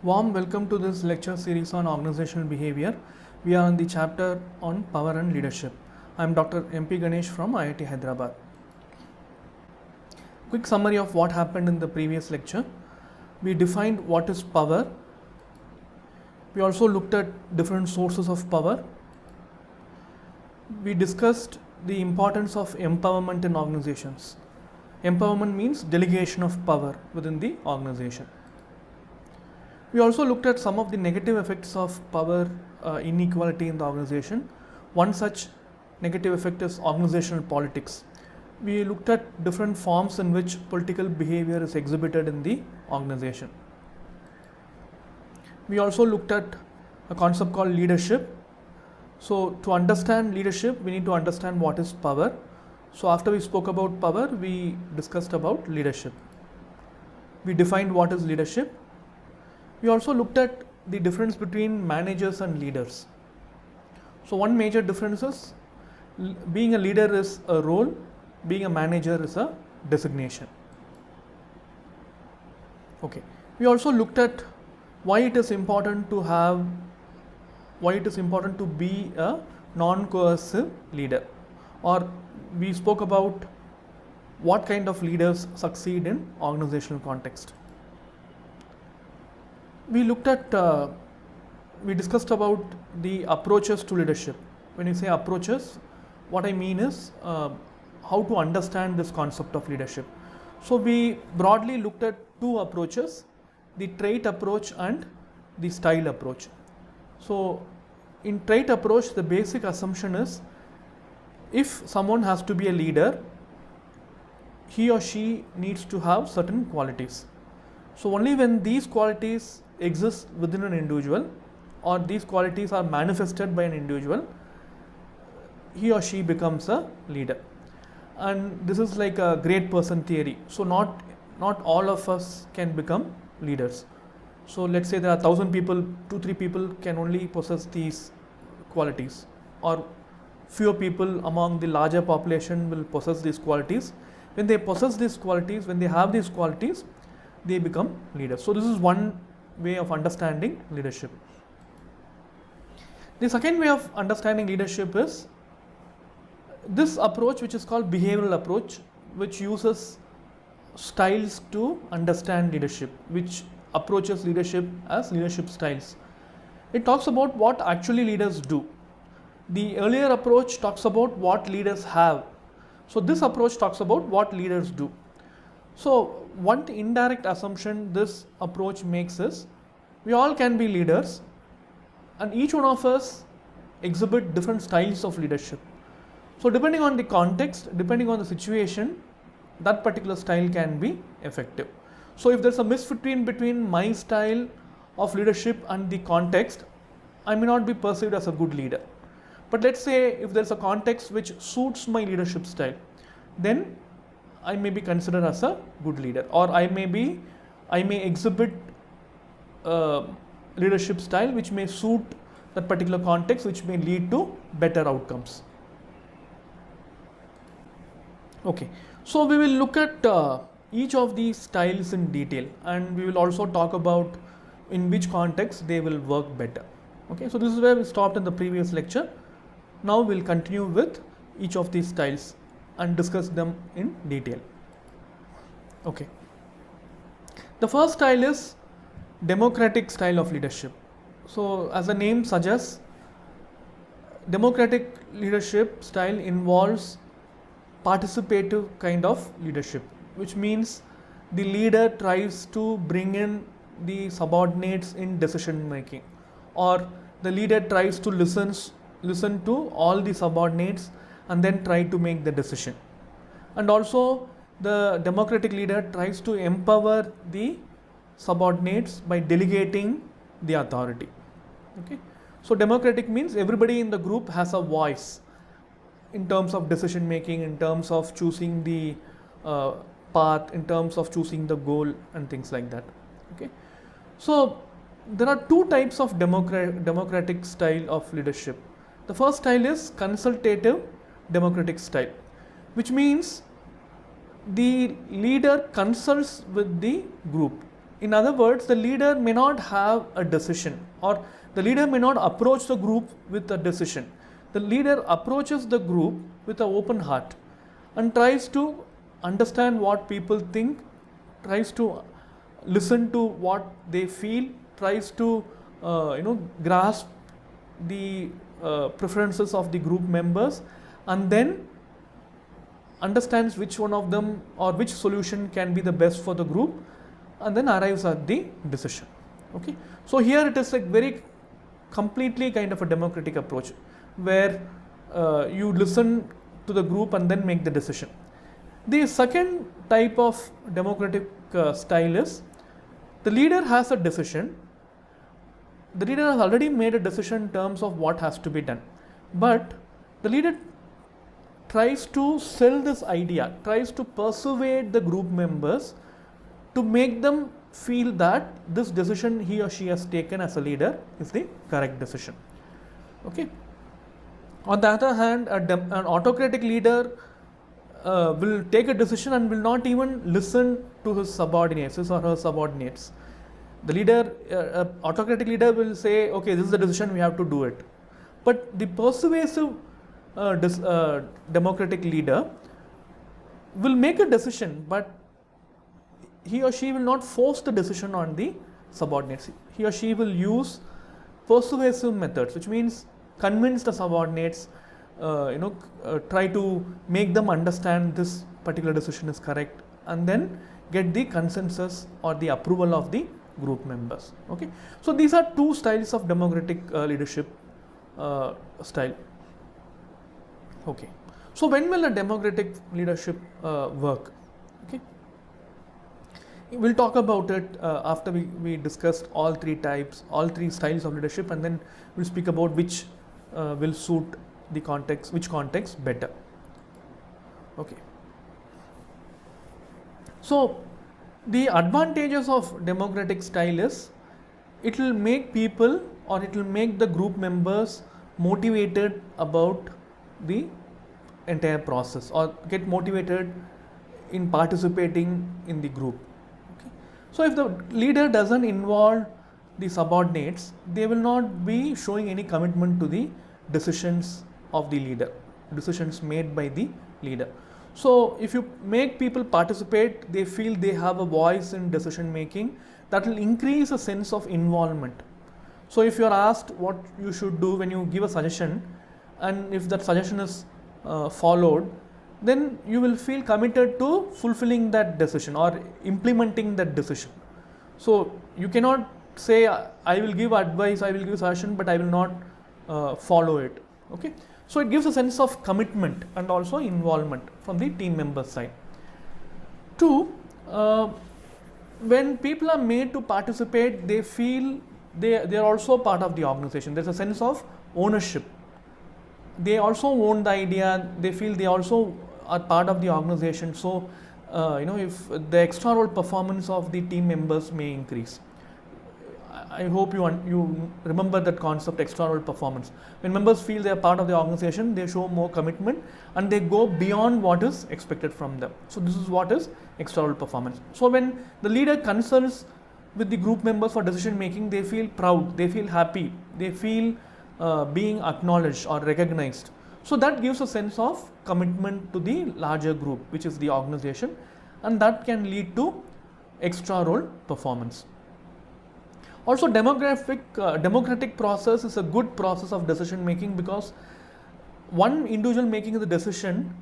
Warm welcome to this lecture series on organizational behavior. We are on the chapter on power and leadership. I am Dr. MP Ganesh from IIT Hyderabad. Quick summary of what happened in the previous lecture. We defined what is power. We also looked at different sources of power. We discussed the importance of empowerment in organizations. Empowerment means delegation of power within the organization. We also looked at some of the negative effects of power inequality in the organization. One such negative effect is organizational politics. We looked at different forms in which political behavior is exhibited in the organization. We also looked at a concept called leadership. So to understand leadership, we need to understand what is power. So after we spoke about power, we discussed about leadership. We defined what is leadership. We also looked at the difference between managers and leaders. So one major difference is being a leader is a role, being a manager is a designation. Okay. We also looked at why it is important to be a non-coercive leader, or we spoke about what kind of leaders succeed in organizational context. We looked at, we discussed about the approaches to leadership. When you say approaches, what I mean is how to understand this concept of leadership. So we broadly looked at two approaches, the trait approach and the style approach. So in trait approach, the basic assumption is if someone has to be a leader, he or she needs to have certain qualities. So only when these qualities exist within an individual, or these qualities are manifested by an individual, he or she becomes a leader. And this is like a great person theory. So not all of us can become leaders. So let's say there are 1,000 people, 2-3 people can only possess these qualities, or fewer people among the larger population will possess these qualities. When they possess these qualities, when they have these qualities, they become leaders. So this is one way of understanding leadership. The second way of understanding leadership is this approach, which is called behavioral approach, which uses styles to understand leadership, which approaches leadership as leadership styles. It talks about what actually leaders do. The earlier approach talks about what leaders have. So this approach talks about what leaders do. So one indirect assumption this approach makes is we all can be leaders, and each one of us exhibit different styles of leadership. So depending on the context, depending on the situation, that particular style can be effective. So if there's a misfit between my style of leadership and the context, I may not be perceived as a good leader. But let's say if there's a context which suits my leadership style, then I may be considered as a good leader, or I may exhibit leadership style which may suit that particular context, which may lead to better outcomes. Okay, so we will look at each of these styles in detail, and we will also talk about in which context they will work better. Okay, so this is where we stopped in the previous lecture. Now we'll continue with each of these styles and discuss them in detail. Okay. The first style is democratic style of leadership. So as the name suggests, democratic leadership style involves participative kind of leadership, which means the leader tries to bring in the subordinates in decision making, or the leader tries to listen to all the subordinates and then try to make the decision. And also the democratic leader tries to empower the subordinates by delegating the authority. Okay, so democratic means everybody in the group has a voice in terms of decision making, in terms of choosing the path, in terms of choosing the goal and things like that. Okay, so there are two types of democratic style of leadership. The first style is consultative democratic style, which means the leader consults with the group. In other words, the leader may not have a decision, or the leader may not approach the group with a decision. The leader approaches the group with an open heart and tries to understand what people think, tries to listen to what they feel, tries to grasp the preferences of the group members, and then understands which one of them or which solution can be the best for the group, and then arrives at the decision. Okay, so here it is like very completely kind of a democratic approach, where you listen to the group and then make the decision. The second type of democratic style is the leader has a decision. The leader has already made a decision in terms of what has to be done, but the leader tries to sell this idea, tries to persuade the group members to make them feel that this decision he or she has taken as a leader is the correct decision. Okay. On the other hand, an autocratic leader will take a decision and will not even listen to his subordinates, his or her subordinates. The leader, autocratic leader will say, okay, this is the decision, we have to do it. But the persuasive democratic leader will make a decision, but he or she will not force the decision on the subordinates. He or she will use persuasive methods, which means convince the subordinates, try to make them understand this particular decision is correct, and then get the consensus or the approval of the group members. Okay, so these are two styles of democratic leadership style. Okay, so when will a democratic leadership work? Okay, we'll talk about it after we discussed all three types, all three styles of leadership, and then we'll speak about which will suit the context, which context better. Okay, so the advantages of democratic style is it will make people, or it will make the group members motivated about the entire process, or get motivated in participating in the group. Okay. So if the leader doesn't involve the subordinates, they will not be showing any commitment to the decisions of the leader, decisions made by the leader. So if you make people participate, they feel they have a voice in decision making, that will increase a sense of involvement. So if you are asked what you should do when you give a suggestion, and if that suggestion is followed, then you will feel committed to fulfilling that decision or implementing that decision. So you cannot say, I will give advice, I will give suggestion, but I will not follow it. Okay, so it gives a sense of commitment and also involvement from the team member side. Two, when people are made to participate, they feel they are also part of the organization. There's a sense of ownership. They also own the idea, they feel they also are part of the organization. So if the extra role performance of the team members may increase. I hope you remember that concept, extra role performance. When members feel they are part of the organization, they show more commitment and they go beyond what is expected from them. So this is what is extra role performance. So when the leader consults with the group members for decision making, they feel proud, they feel happy, they feel being acknowledged or recognized. So that gives a sense of commitment to the larger group, which is the organization, and that can lead to extra role performance. Also, democratic process is a good process of decision making, because one individual making the decision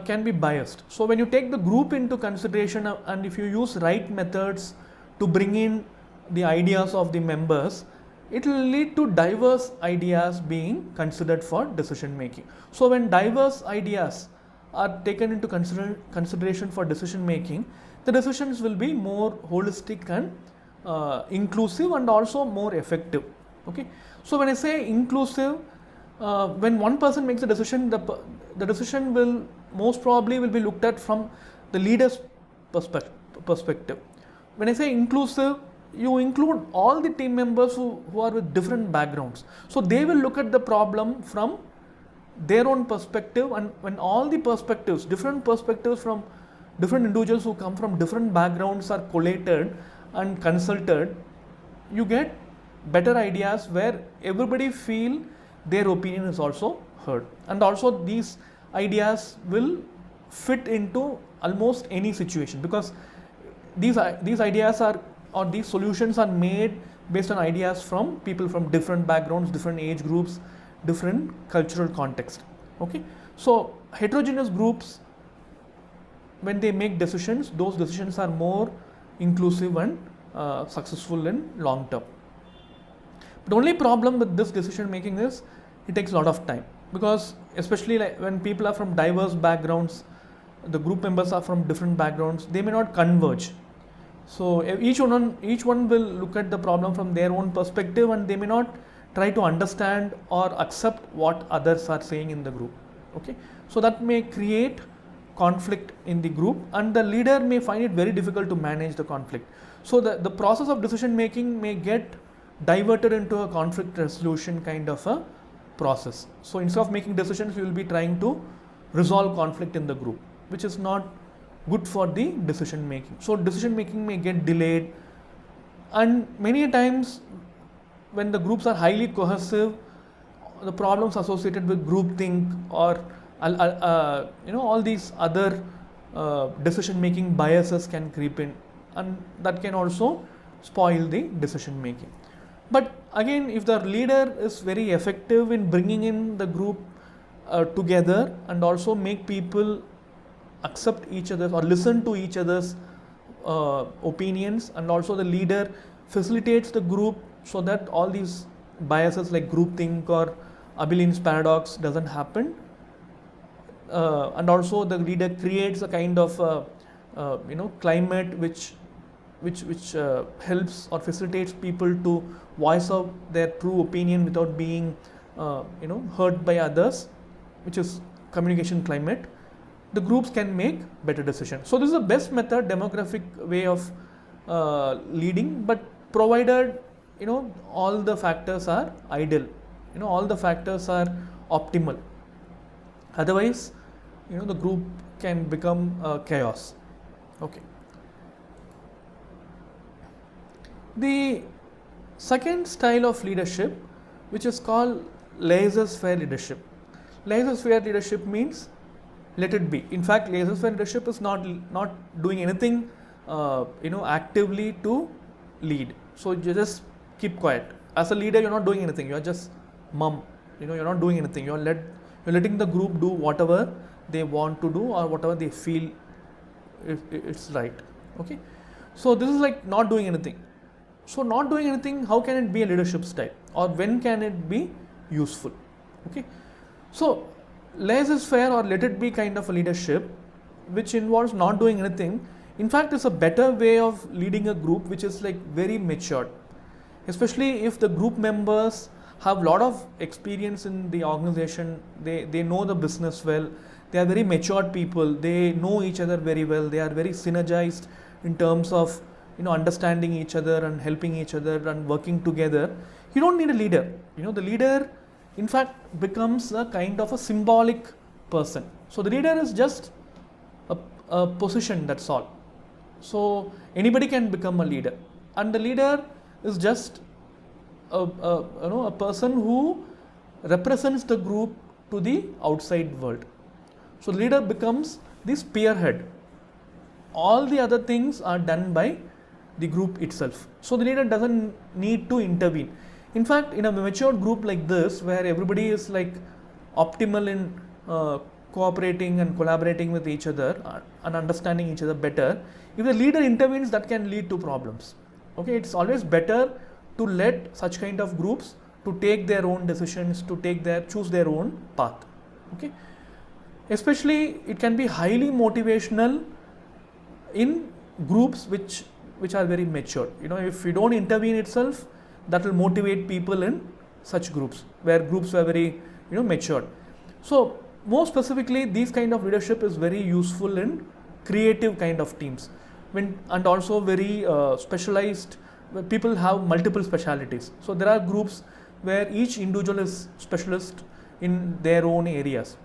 can be biased. So when you take the group into consideration and if you use right methods to bring in the ideas of the members, it will lead to diverse ideas being considered for decision making. So when diverse ideas are taken into consideration for decision making, the decisions will be more holistic and inclusive and also more effective. Okay. So when I say inclusive, when one person makes a decision, the decision will most probably will be looked at from the leader's perspective. When I say inclusive, you include all the team members who are with different backgrounds. So they will look at the problem from their own perspective, and when all the perspectives, different perspectives from different individuals who come from different backgrounds are collated, and consulted, you get better ideas where everybody feel their opinion is also heard, and also these ideas will fit into almost any situation, because these ideas are, or these solutions are made based on ideas from people from different backgrounds, different age groups, different cultural context. Okay, so heterogeneous groups, when they make decisions, those decisions are more inclusive and successful in long term. But the only problem with this decision making is it takes a lot of time, because especially like when people are from diverse backgrounds, the group members are from different backgrounds, they may not converge. So each one will look at the problem from their own perspective, and they may not try to understand or accept what others are saying in the group. Okay, so that may create conflict in the group, and the leader may find it very difficult to manage the conflict. So the process of decision making may get diverted into a conflict resolution kind of a process. So instead of making decisions, you will be trying to resolve conflict in the group, which is not good for the decision making. So decision making may get delayed, and many times when the groups are highly cohesive, the problems associated with groupthink or all these other decision making biases can creep in, and that can also spoil the decision making. But again, if the leader is very effective in bringing in the group together and also make people accept each other or listen to each other's opinions, and also the leader facilitates the group so that all these biases like groupthink or Abelin's paradox doesn't happen, and also the leader creates a kind of climate which helps or facilitates people to voice out their true opinion without being hurt by others, which is communication climate. The groups can make better decisions. So this is the best method, demographic way of leading, but provided all the factors are ideal, all the factors are optimal. Otherwise, the group can become chaos. Okay. The second style of leadership, which is called laissez-faire leadership. Laissez-faire leadership means let it be. In fact, laissez-faire leadership is not doing anything actively to lead. So you just keep quiet. As a leader, you're not doing anything. You're just mum. You're not doing anything. You're letting the group do whatever they want to do or whatever they feel it's right. Okay. So this is like not doing anything. So not doing anything, how can it be a leadership style, or when can it be useful? Okay. So laissez-faire or let it be kind of a leadership which involves not doing anything, in fact is a better way of leading a group which is like very matured, especially if the group members have a lot of experience in the organization, they know the business well, they are very matured people, they know each other very well, they are very synergized in terms of understanding each other and helping each other and working together. You don't need a leader. The leader in fact becomes a kind of a symbolic person. So the leader is just a position, that's all. So anybody can become a leader, and the leader is just a person who represents the group to the outside world. So the leader becomes the spearhead. All the other things are done by the group itself. So the leader doesn't need to intervene. In fact, in a matured group like this, where everybody is like optimal in cooperating and collaborating with each other and understanding each other better, if the leader intervenes, that can lead to problems. Okay, it's always better to let such kind of groups to take their own decisions, to choose their own path. Okay, especially it can be highly motivational in groups which are very mature. If you don't intervene itself, that will motivate people in such groups where groups were very matured. So more specifically, these kind of leadership is very useful in creative kind of teams, and also very specialized, where people have multiple specialities. So there are groups where each individual is specialist in their own areas.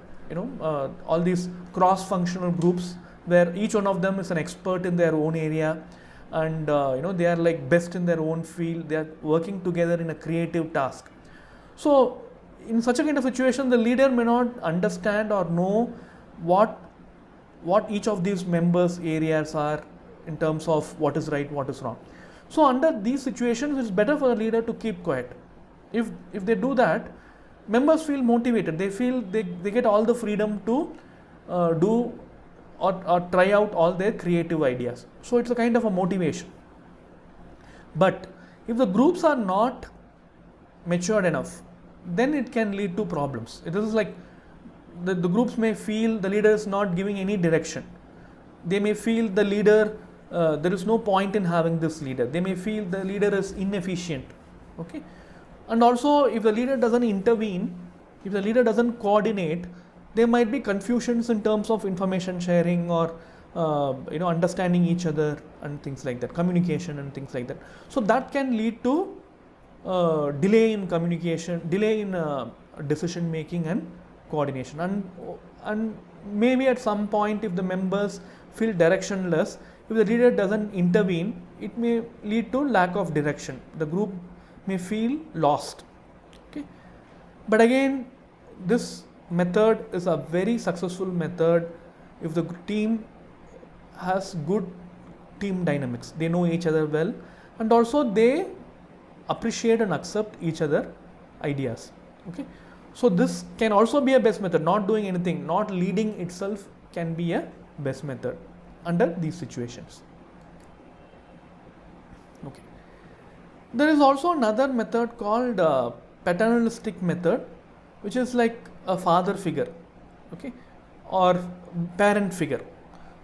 All these cross-functional groups where each one of them is an expert in their own area, and they are like best in their own field. They are working together in a creative task. So in such a kind of situation, the leader may not understand or know what each of these members' areas are in terms of what is right, what is wrong. So under these situations, it's better for the leader to keep quiet. If they do that, members feel motivated. They feel they get all the freedom to do or try out all their creative ideas. So it's a kind of a motivation. But if the groups are not matured enough, then it can lead to problems. It is like the groups may feel the leader is not giving any direction. They may feel the leader, there is no point in having this leader. They may feel the leader is inefficient. Okay, and also if the leader doesn't intervene, if the leader doesn't coordinate, there might be confusions in terms of information sharing or understanding each other and things like that, communication and things like that. So that can lead to delay in communication, delay in decision making and coordination, and maybe at some point, if the members feel directionless, if the leader doesn't intervene, it may lead to lack of direction. The group may feel lost. Okay, but again, this method is a very successful method if the team has good team dynamics. They know each other well, and also they appreciate and accept each other ideas. Okay, so this can also be a best method. Not doing anything, not leading itself can be a best method under these situations. Okay, there is also another method called paternalistic method, which is like a father figure, okay, or parent figure.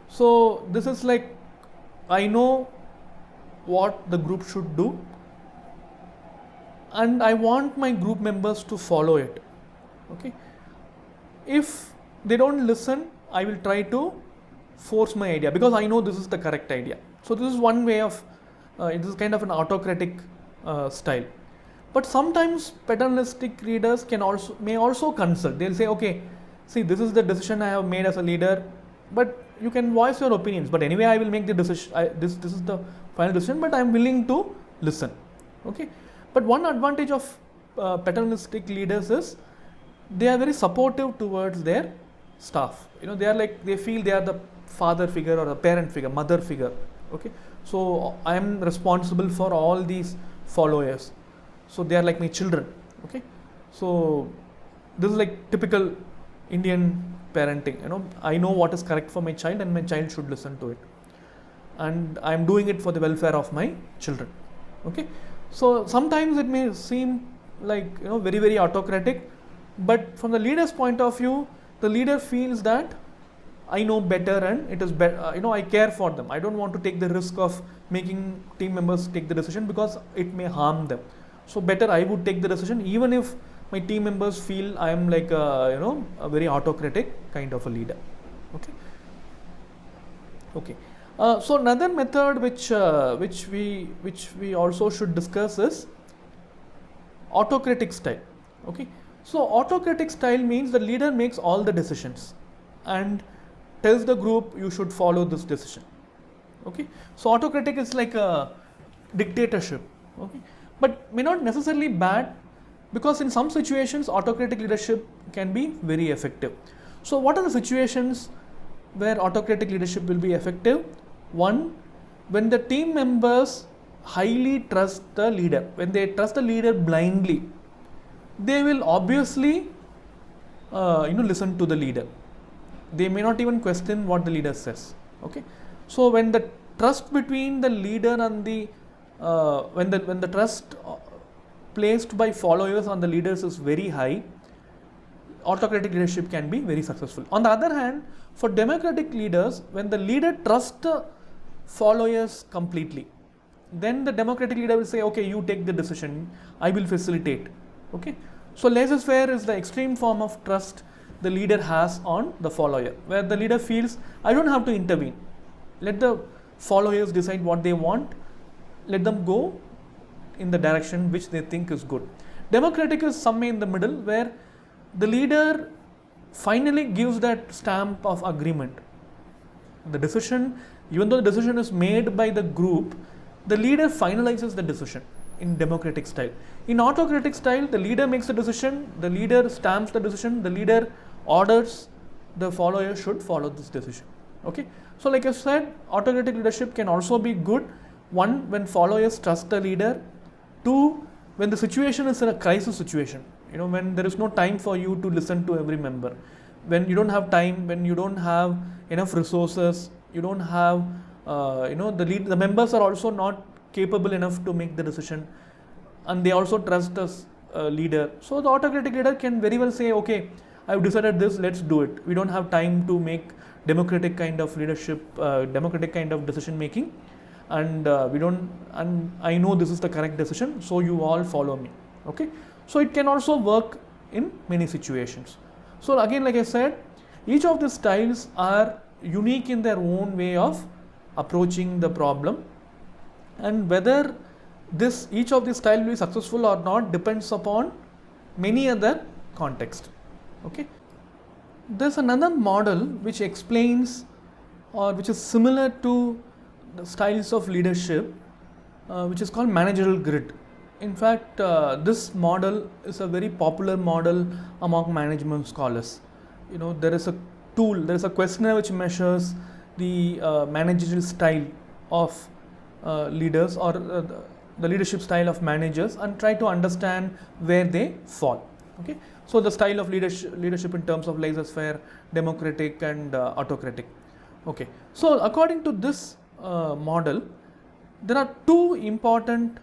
So this is like, I know what the group should do, and I want my group members to follow it. Okay, if they don't listen, I will try to force my idea because I know this is the correct idea. So this is one way of it is kind of an autocratic style. But sometimes paternalistic leaders may also consult. They'll say, okay, see, this is the decision I have made as a leader, but you can voice your opinions. But anyway, I will make the decision. This is the final decision, but I am willing to listen. Okay. But one advantage of paternalistic leaders is they are very supportive towards their staff. They are like, they feel they are the father figure or the parent figure, mother figure. Okay. So I am responsible for all these followers. So they are like my children. Okay, so this is like typical Indian parenting. I know what is correct for my child, and my child should listen to it, and I am doing it for the welfare of my children. Okay, so sometimes it may seem like very, very autocratic, but from the leader's point of view, the leader feels that I know better, and it is better. I care for them. I don't want to take the risk of making team members take the decision because it may harm them. So better I would take the decision, even if my team members feel I am like a very autocratic kind of a leader. Okay. Okay. So another method which we also should discuss is autocratic style. Okay. So autocratic style means the leader makes all the decisions and tells the group you should follow this decision. Okay. So autocratic is like a dictatorship. Okay. But may not necessarily bad, because in some situations autocratic leadership can be very effective. So what are the situations where autocratic leadership will be effective? One, when the team members highly trust the leader. When they trust the leader blindly, they will obviously listen to the leader. They may not even question what the leader says. Okay, so when the trust between the leader and the when the trust placed by followers on the leaders is very high, autocratic leadership can be very successful. On the other hand, for democratic leaders, when the leader trusts the followers completely, then the democratic leader will say, okay, you take the decision, I will facilitate. Okay, so laissez-faire is the extreme form of trust the leader has on the follower, where the leader feels I don't have to intervene. Let the followers decide what they want. Let them go in the direction which they think is good. Democratic is somewhere in the middle, where the leader finally gives that stamp of agreement. The decision Even though the decision is made by the group, the leader finalizes the decision in democratic style. In autocratic style, the leader makes the decision, the leader stamps the decision, the leader orders the followers should follow this decision. Okay. So like I said, autocratic leadership can also be good. One, when followers trust the leader. Two, when the situation is in a crisis situation, when there is no time for you to listen to every member, when you don't have time, when you don't have enough resources, you don't have, the members are also not capable enough to make the decision, and they also trust the leader. So the autocratic leader can very well say, okay, I've decided this, let's do it. We don't have time to make democratic kind of leadership, democratic kind of decision making, and I know this is the correct decision, so you all follow me. Okay. So it can also work in many situations. So again, like I said, each of these styles are unique in their own way of approaching the problem, and whether each of these styles will be successful or not depends upon many other contexts. Okay. There's another model which explains, or which is similar to the styles of leadership, which is called managerial grid. In fact, this model is a very popular model among management scholars. There is a tool, there is a questionnaire which measures the managerial style of leaders, or the leadership style of managers, and try to understand where they fall. Okay. So the style of leadership in terms of laissez-faire, democratic and autocratic. Okay. So according to this model, there are two important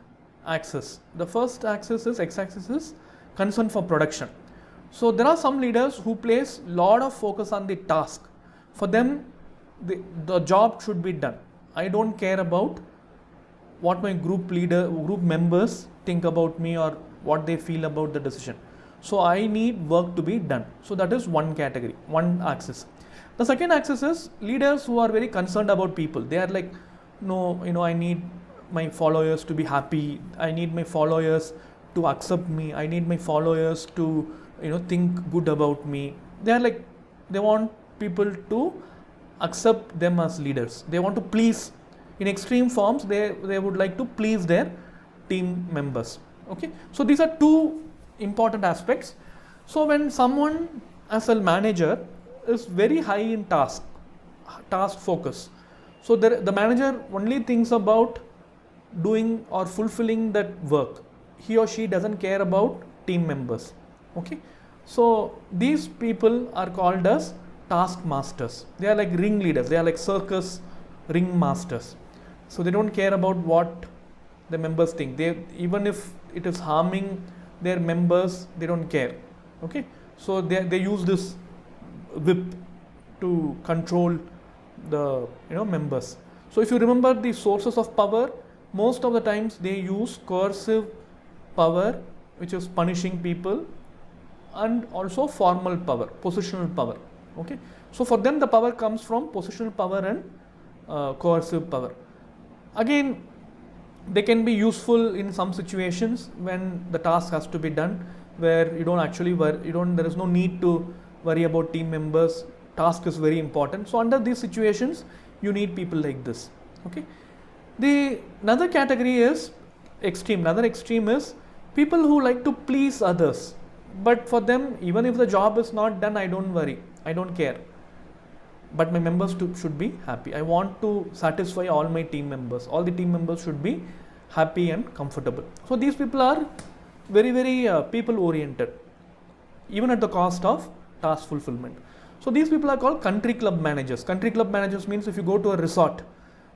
axes. The first axis is x-axis is concern for production. So there are some leaders who place lot of focus on the task. For them, the job should be done. I don't care about what my group members think about me or what they feel about the decision. So I need work to be done. So that is one category, one axis. The second axis is leaders who are very concerned about people. They are like, no, I need my followers to be happy. I need my followers to accept me. I need my followers to, think good about me. They are like, they want people to accept them as leaders. They want to please. In extreme forms, they would like to please their team members. Okay. So these are two important aspects. So when someone as a manager is very high in task focus, so the manager only thinks about doing or fulfilling that work. He or she doesn't care about team members. Okay. So these people are called as task masters. They are like ring leaders. They are like circus ring masters. So they don't care about what the members think. Even if it is harming their members, they don't care. Okay. So they use this whip to control the members. So if you remember the sources of power, most of the times they use coercive power, which is punishing people, and also formal power, positional power. Okay. So for them the power comes from positional power and coercive power. Again, they can be useful in some situations when the task has to be done, where you don't actually there is no need to worry about team members. Task is very important. So under these situations, you need people like this. Okay. Another category is extreme. Another extreme is people who like to please others. But for them, even if the job is not done, I don't worry. I don't care. But my members should be happy. I want to satisfy all my team members. All the team members should be happy and comfortable. So these people are very, very people oriented, even at the cost of task fulfillment. So these people are called country club managers. Country club managers means if you go to a resort,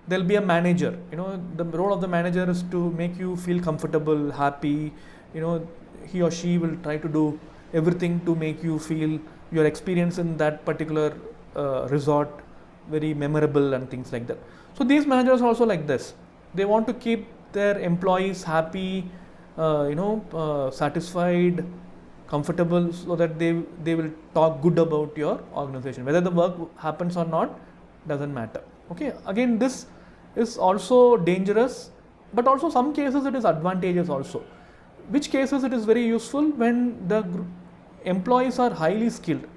there will be a manager. The role of the manager is to make you feel comfortable, happy. He or she will try to do everything to make you feel your experience in that particular resort very memorable and things like that. So these managers are also like this. They want to keep their employees happy, satisfied, comfortable, so that they will talk good about your organization. Whether the work happens or not doesn't matter. Okay. Again, this is also dangerous, but also some cases it is advantageous also. Which cases it is very useful? When the employees are highly skilled.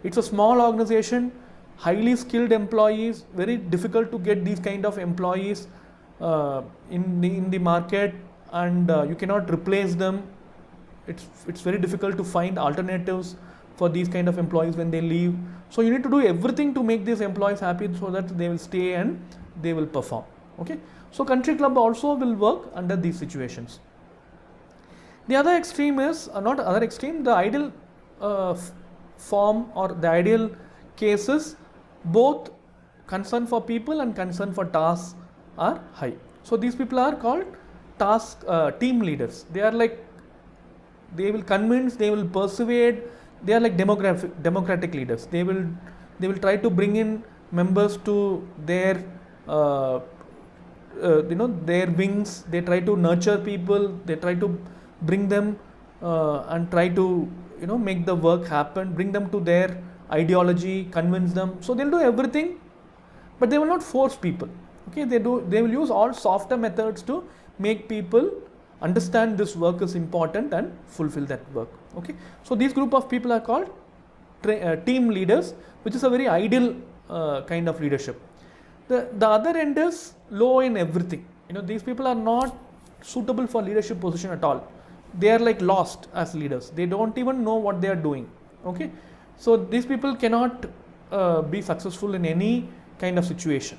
It's a small organization highly skilled employees, very difficult to get these kind of employees in the market, and you cannot replace them. It's very difficult to find alternatives for these kind of employees when they leave. So you need to do everything to make these employees happy so that they will stay and they will perform. Okay, so country club also will work under these situations. The other extreme is not other extreme, the ideal form or the ideal cases, both concern for people and concern for tasks are high. So these people are called team leaders. They are like, they will convince, they will persuade, they are like democratic leaders. They will try to bring in members to their their wings. They try to nurture people, they try to bring them and try to make the work happen, bring them to their ideology, convince them. So they'll do everything, but they will not force people. Okay, they will use all softer methods to make people understand this work is important and fulfill that work. Okay, so these group of people are called team leaders, which is a very ideal kind of leadership. The other end is low in everything. These people are not suitable for leadership position at all. They are like lost as leaders. They don't even know what they are doing. Okay, so these people cannot be successful in any kind of situation.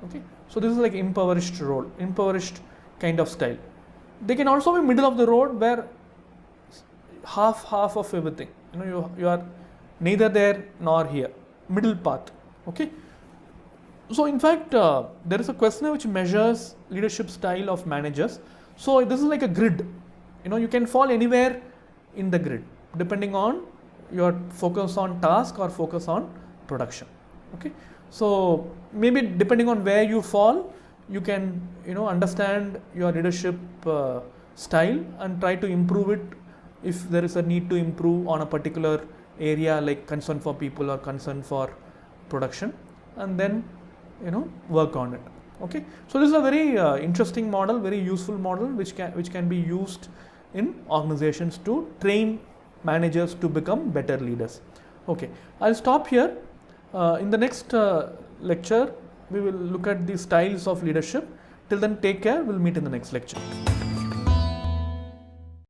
Okay, so this is like impoverished kind of style. They can also be middle of the road, where half of everything. You are neither there nor here, middle path. Okay, so in fact there is a questionnaire which measures leadership style of managers. So this is like a grid. You can fall anywhere in the grid depending on your focus on task or focus on production. Okay, so maybe depending on where you fall, you can understand your leadership style and try to improve it if there is a need to improve on a particular area, like concern for people or concern for production, and then work on it. Okay, so this is a very interesting model, very useful model, which can be used in organizations to train managers to become better leaders. Okay, I'll stop here. In the next lecture we will look at the styles of leadership. Till then, take care. We'll meet in the next lecture.